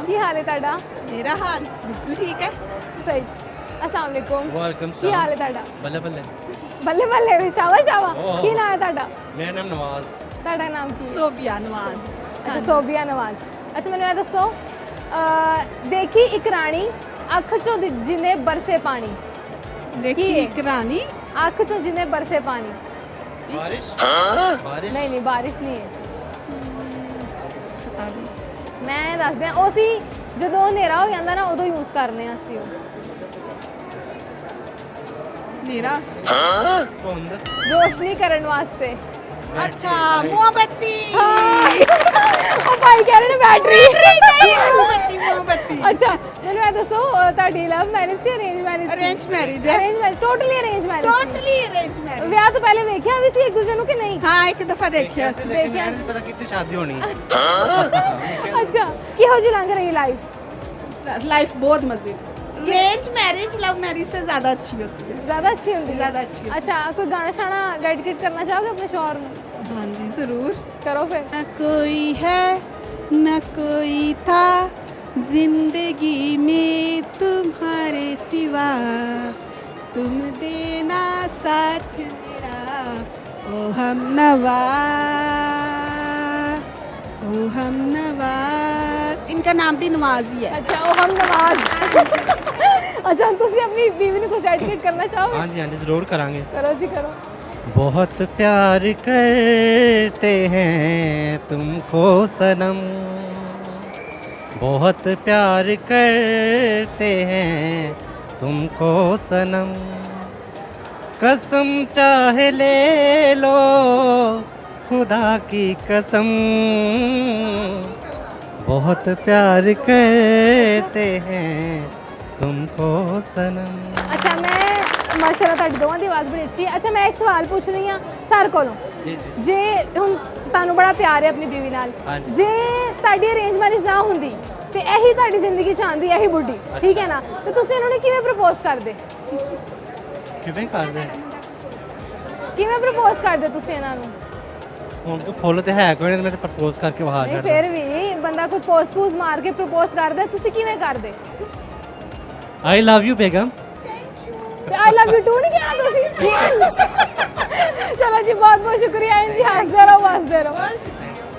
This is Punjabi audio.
सलाम। ਕੀ ਹਾਲ ਹੈ ਤੁਹਾਡਾ? मेरा हाल बिल्कुल ठीक है। ਸਹੀ। अस्सलाम वालेकुम। वालेकुम ਕੀ ਹਾਲ ਹੈ ਤੁਹਾਡਾ? बल्ले बल्ले ਬੱਲੇ ਬੱਲੇ ਸ਼ਾਬਾਸ਼ ਸ਼ਾਬਾਸ਼। ਓਹ। ਕੀ ਨਾਮ ਹੈ ਤੁਹਾਡਾ? मेरा नाम नवाज। ਤੁਹਾਡਾ ਨਾਮ ਕੀ ਹੈ? सोबिया नवाज। ਅੱਛਾ ਸੋਬੀਆ ਨਵਾਜ਼। ਅੱਛਾ ਮੈਨੂੰ ਇਹ ਦੱਸੋ ਦੇਖੀ ਇੱਕ ਰਾਣੀ ਅੱਖ ਚੋਂ ਜਿਨੇ ਬਰਸੇ ਪਾਣੀ। देखी की है? एक रानी। ਅੱਖ ਚੋਂ ਜਿਨੇ ਬਰਸੇ ਪਾਣੀ। बारिश बारिश ਨਹੀਂ ਨਹੀਂ ਬਾਰਿਸ਼ ਨਹੀਂ ਹੈ। बता दी। ਮੈਂ ਦੱਸਦੇ ਆ ਉਹ ਸੀ ਜਦੋਂ ਹਨੇਰਾ ਹੋ ਜਾਂਦਾ ਨਾ ਉਦੋਂ ਯੂਜ਼ ਕਰਨੇ ਆ ਅਸੀਂ ਉਹ मेरा धुंध ਰੋਸ਼ਨੀ ਕਰਨ ਵਾਸਤੇ। अच्छा मोमबत्ती। ਉਹ ਭਾਈ ਕਹਿ ਰਹੇ ਨੇ ਬੈਟਰੀ। मोमबत्ती मोमबत्ती। ਅੱਛਾ ਮੈਨੂੰ ਇਹ ਦੱਸੋ ਤੁਹਾਡੀ ਲਵ ਮੈਰਿਜ ਸੀ ਅਰੇਂਜ ਮੈਰਿਜ? अरेंज मैरिज है। Arrange marriage totally arrange marriage. Totally arrange marriage. ਵਿਆਹ ਤੋਂ ਪਹਿਲੇ ਵੇਖਿਆ ਵੀ ਸੀ ਇੱਕ ਦੂਜੇ ਨੂੰ ਕਿ ਨਹੀਂ? हाँ एक दफा देखिया सी। लेकिन मैंने नहीं पता कितनी शादी होनी है। ਅੱਛਾ ਕਿਹੋ ਜਿਹੀ ਲੰਘ ਰਹੀ ਲਾਈਫ? लाइफ बहुत मजे। अरेंज मैरिज लव मैरिज से ज्यादा अच्छी होती है। ਜ਼ਿਆਦਾ ਅੱਛੀ ਹੁੰਦੀ ਹੈ? ज्यादा अच्छी होती ਅੱਛਾ ਕੋਈ ਗਾਣਾ ਸ਼ਾਣਾ ਡੈਡੀਕੇਟ ਕਰਨਾ ਚਾਹੋਗੇ ਆਪਣੇ ਸ਼ੌਹਰ ਨੂੰ? है। हाँ जी जरूर। ਕਰੋ ਫਿਰ। न कोई है न कोई था जिंदगी में तुम्हारे सिवा, तुम देना साथ मेरा ओ हम नवा ओ हम नवा। इनका नाम भी नवाज ही है। ਅੱਛਾ ਉਹ ਹਮ ਨਵਾਜ਼। ਅੱਛਾ ਹੁਣ ਤੁਸੀਂ ਆਪਣੀ ਬੀਵੀ ਨੂੰ ਕੁਝ ਡੈਡੀਕੇਟ ਕਰਨਾ ਚਾਹੋਗੇ? हाँ जी जरूर करांगे। ਕਰੋ ਜੀ ਕਰੋ। बहुत प्यार करते हैं तुमको सनम, बहुत प्यार करते हैं तुमको सनम, कसम चाहे ले लो खुदा की कसम, बहुत प्यार करते हैं तुमको सनम। ਅੱਛਾ ਮੈਂ ਮਾਸ਼ਾਅੱਲਾ ਤੁਹਾਡੀ ਦੋਵਾਂ ਦੀ ਆਵਾਜ਼ ਬੜੀ ਅੱਛੀ ਹੈ। ਅੱਛਾ ਮੈਂ ਇੱਕ ਸਵਾਲ ਪੁੱਛ ਰਹੀ ਹਾਂ ਸਰ ਕੋਲੋਂ। जी जी ਜੇ ਹੁਣ ਤੁਹਾਨੂੰ ਬੜਾ ਪਿਆਰ ਹੈ ਆਪਣੀ ਬੀਵੀ ਨਾਲ, ਹਾਂਜੀ। ਜੇ ਤੁਹਾਡੀ ਅਰੇਂਜ ਮੈਰਿਜ ਨਾ ਹੁੰਦੀ ਤੇ ਇਹੀ ਤੁਹਾਡੀ ਜ਼ਿੰਦਗੀ 'ਚ ਆਉਂਦੀ ਇਹੀ ਬੁੱਢੀ, ਠੀਕ ਹੈ ਨਾ, ਤੇ ਤੁਸੀਂ ਇਹਨਾਂ ਨੂੰ ਕਿਵੇਂ ਪ੍ਰਪੋਜ਼ ਕਰਦੇ? ਕਿਵੇਂ ਕਰਦੇ? ਕਿਵੇਂ ਪ੍ਰਪੋਜ਼ ਕਰਦੇ ਤੁਸੀਂ ਇਹਨਾਂ ਨੂੰ? ਹੁਣ ਕੋ ਫੁੱਲ ਤੇ ਹੈ ਕੋਈ ਨਹੀਂ, ਮੈਂ ਤੇ ਪ੍ਰਪੋਜ਼ ਕਰਕੇ ਬਾਹਰ ਨਹੀਂ ਛੱਡਦਾ। ਫਿਰ ਵੀ ਬੰਦਾ ਕੋਈ ਪੋਜ਼ ਮਾਰ ਕੇ ਪ੍ਰਪੋਜ਼ ਕਰਦਾ, ਤੁਸੀਂ ਕਿਵੇਂ ਕਰਦੇ? ਆਈ ਲਵ ਯੂ ਬੇਗਮ। ਤੇ ਆਈ ਲਵ ਯੂ ਟੂ ਨਹੀਂ ਕਹਿਣਾ ਤੁਸੀਂ? ਚਲੋ ਜੀ ਬਹੁਤ ਬਹੁਤ ਸ਼ੁਕਰੀਆ ਜੀ, ਹੱਸਦੇ ਰਹੋ ਹੱਸਦੇ ਰਹੋ।